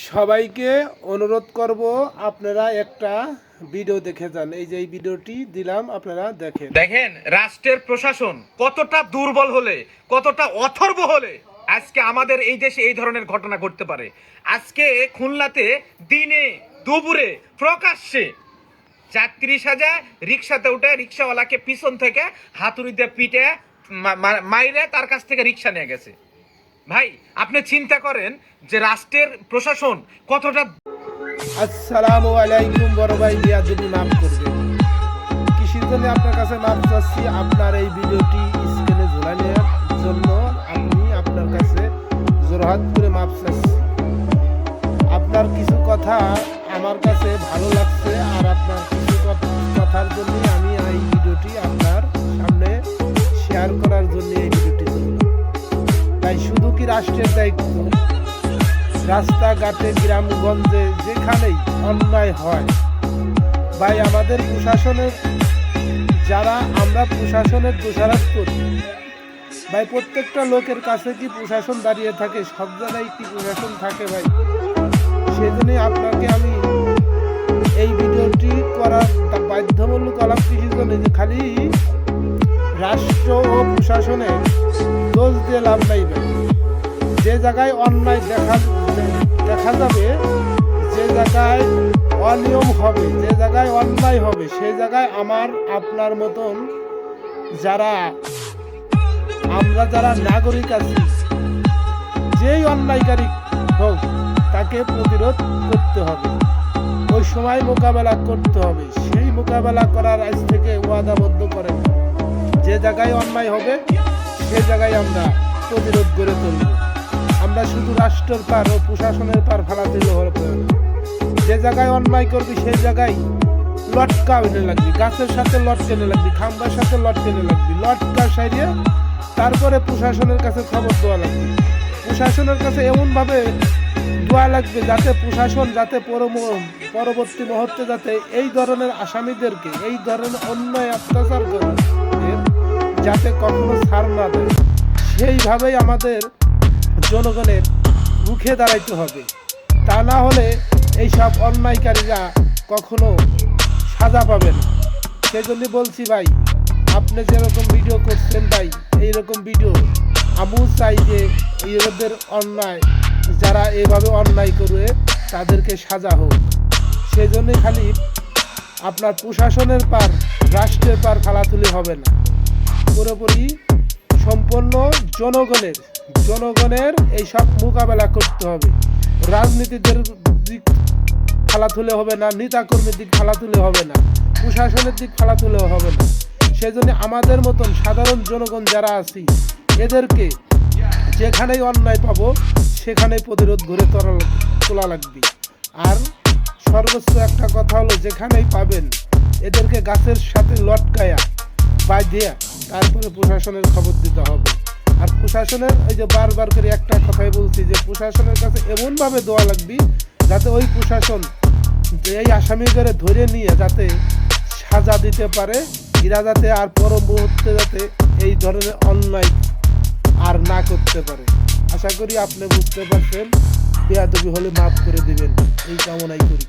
সবাইকে অনুরোধ করব আপনারা একটা ভিডিও দেখে যান। এই যে এই ভিডিওটি দিলাম, আপনারা দেখেন। দেখেন রাষ্ট্রের প্রশাসন কতটা দুর্বল হলে, কতটা অথর্ব হলে আজকে আমাদের এই দেশে এই ধরনের ঘটনা ঘটতে পারে। আজকে খুলনাতে দিনে দুপুরে প্রকাশ্যে যাত্রী সাজা রিক্সাতে উঠে রিক্সাওয়ালাকে পিছন থেকে হাতুড়ি দিয়ে পিটে মাইরে তার কাছ থেকে রিক্সা নিয়ে গেছে। ভাই আপনি চিন্তা করেন যে রাষ্ট্রের প্রশাসন কতটা। আসসালামু আলাইকুম বড় ভাই, বিয়াদবি মাফ করবেন। কিসের জন্য আপনার কাছে মাফ চাচ্ছি? আপনার এই ভিডিওটি স্ক্রিনে ঝোলানোর জন্য আমি আপনার কাছে জোরহাত করে মাফ চাচ্ছি। আপনার কিছু কথা আমার কাছে ভালো লাগছে, আর আপনার কিছু কথার জন্য আমি এই ভিডিওটি আপনার সামনে শেয়ার করার জন্য এই ভিডিওটি করলাম। তাই শুধু কি রাষ্ট্রের দায়িত্ব? রাস্তাঘাটে গ্রামগঞ্জে যেখানেই অন্যায় হয় ভাই, আমাদের প্রশাসনের যারা আমরা প্রশাসনের দোষারোপ করি ভাই, প্রত্যেকটা লোকের কাছে কি প্রশাসন দাঁড়িয়ে থাকে? সব জায়গায় কি প্রশাসন থাকে ভাই? সেজন্যই আপনাকে আমি এই ভিডিওটি করার বাধ্যমূলক কলাম কৃষির জন্য, যে খালি রাষ্ট্র ও প্রশাসনের দোষ দিয়ে লাভ নাই ভাই। যে জায়গায় অন্যায় দেখা যাবে, যে জায়গায় অনিয়ম হবে, যে জায়গায় অন্যায় হবে, সেই জায়গায় আমার আপনার মতন আমরা যারা নাগরিক আছি, যেই অন্যায়কারী হোক তাকে প্রতিরোধ করতে হবে, ওই সময় মোকাবেলা করতে হবে। সেই মোকাবেলা করার আজ থেকে ওয়াদাবদ্ধ করেন, যে জায়গায় অন্যায় হবে সেই জায়গায় আমরা প্রতিরোধ করে তুলব। আমরা শুধু রাষ্ট্রের পার ও প্রশাসনের পার ফেলা দিলে হবে না। যে জায়গায় অন্যায় করবি সেই জায়গায় লটকা এনে লাগবি, গাছের সাথে লটকে এনে লাগবি, খাম্বার সাথে লটকে এনে লাগবি, লটকা সারিয়ে তারপরে প্রশাসনের কাছে খবর দেওয়া লাগবে। প্রশাসনের কাছে এমনভাবে দেওয়া লাগবে যাতে প্রশাসন পরবর্তী মুহূর্তে যাতে এই ধরনের আসামিদেরকে, এই ধরনের অন্যায় অত্যাচার করে যাতে কখনো ছাড় না দেয়। সেইভাবেই আমাদের জনগণের রুখে দাঁড়াইতে হবে। তা না হলে এইসব অন্যায়কারীরা কখনো সাজা পাবে না। সেই জন্য বলছি ভাই, আপনি যেরকম ভিডিও করছেন ভাই, এইরকম ভিডিও আমিও চাই যে এদের অন্যায়, যারা এভাবে অন্যায় করে তাদেরকে সাজা হোক। সেই জন্যই খালি আপনার প্রশাসনের পার, রাষ্ট্রের পার ফালাতুলি হবে না, পুরোপুরি সম্পূর্ণ জনগণের এইসব মোকাবেলা করতে হবে। রাজনীতিদের দিক ফালাতুলে হবে না, নেতাকর্মীর দিক ফালাতুলে হবে না, প্রশাসনের দিক ফালাতুলে হবে না। সেই জন্য আমাদের মতন সাধারণ জনগণ যারা আছি, এদেরকে যেখানেই অন্যায় পাবো সেখানেই প্রতিরোধ গড়ে তোলা লাগবে। আর সর্বোচ্চ একটা কথা হলো, যেখানেই পাবেন এদেরকে গাছের সাথে লটকায়া বাঁধিয়া তারপরে প্রশাসনের খবর দিতে হবে। আর প্রশাসনের ওই যে বারবার করে একটা কথাই বলছি, যে প্রশাসনের কাছে এমনভাবে দেওয়া লাগবে যাতে ওই প্রশাসন এই আসামিদের ধরে নিয়ে যাতে সাজা দিতে পারে, এরা যাতে আর পর মুহূর্তে যাতে এই ধরনের অন্যায় আর না করতে পারে। আশা করি আপনি বুঝতে পারছেন। বেয়াদবি হলে মাফ করে দিবেন, এই কামনাই করি।